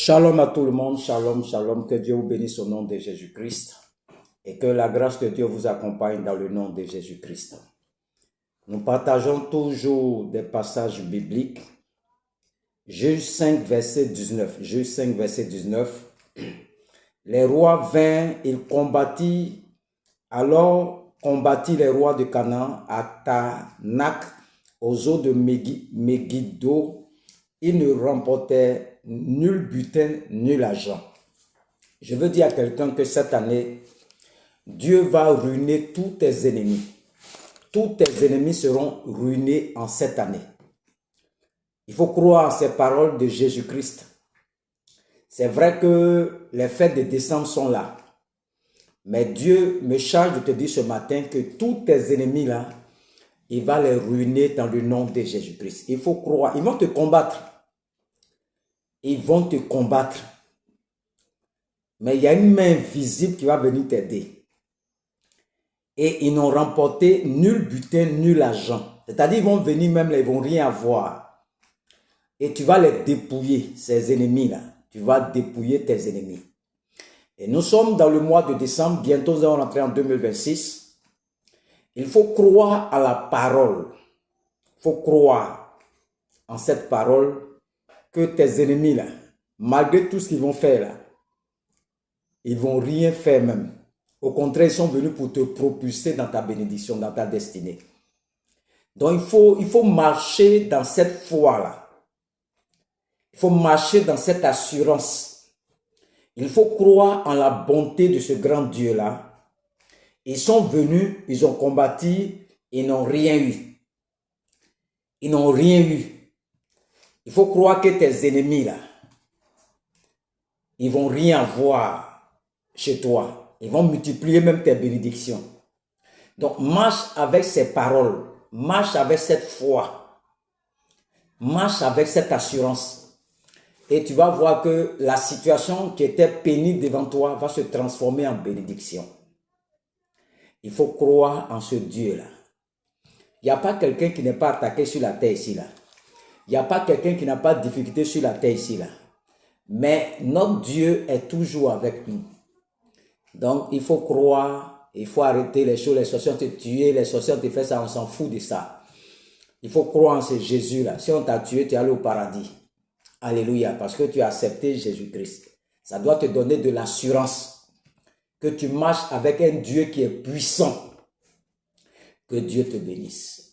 Shalom à tout le monde, shalom, shalom, que Dieu vous bénisse au nom de Jésus-Christ et que la grâce de Dieu vous accompagne dans le nom de Jésus-Christ. Nous partageons toujours des passages bibliques. Juge 5, verset 19. Juge 5, verset 19. Les rois vinrent, ils combattit, alors combattit les rois de Canaan à Tanak, aux eaux de Megiddo. Ils ne remportaient nul butin, nul argent. Je veux dire à quelqu'un que cette année, Dieu va ruiner tous tes ennemis. Tous tes ennemis seront ruinés en cette année. Il faut croire en ces paroles de Jésus-Christ. C'est vrai que les fêtes de décembre sont là. Mais Dieu me charge de te dire ce matin que tous tes ennemis là, il va les ruiner dans le nom de Jésus-Christ. Il faut croire. Ils vont te combattre. Ils vont te combattre. Mais il y a une main visible qui va venir t'aider. Et ils n'ont remporté nul butin, nul argent. C'est-à-dire, ils vont venir même, ils ne vont rien avoir. Et tu vas les dépouiller, ces ennemis-là. Tu vas dépouiller tes ennemis. Et nous sommes dans le mois de décembre, bientôt nous allons rentrer en 2026. Il faut croire à la parole. Il faut croire en cette parole que tes ennemis-là, malgré tout ce qu'ils vont faire là, ils ne vont rien faire même. Au contraire, ils sont venus pour te propulser dans ta bénédiction, dans ta destinée. Donc, il faut marcher dans cette foi-là. Il faut marcher dans cette assurance. Il faut croire en la bonté de ce grand Dieu-là. Ils sont venus, ils ont combattu, ils n'ont rien eu. Ils n'ont rien eu. Il faut croire que tes ennemis-là, ils ne vont rien avoir chez toi. Ils vont multiplier même tes bénédictions. Donc, marche avec ces paroles. Marche avec cette foi. Marche avec cette assurance. Et tu vas voir que la situation qui était pénible devant toi va se transformer en bénédiction. Il faut croire en ce Dieu-là. Il n'y a pas quelqu'un qui n'est pas attaqué sur la terre ici, là. Il n'y a pas quelqu'un qui n'a pas de difficulté sur la terre ici, là. Mais notre Dieu est toujours avec nous. Donc, il faut croire, il faut arrêter les choses, les sorciers te tuer, les sorciers te faire ça, on s'en fout de ça. Il faut croire en ce Jésus-là. Si on t'a tué, tu es allé au paradis. Alléluia, parce que tu as accepté Jésus-Christ. Ça doit te donner de l'assurance que tu marches avec un Dieu qui est puissant. Que Dieu te bénisse.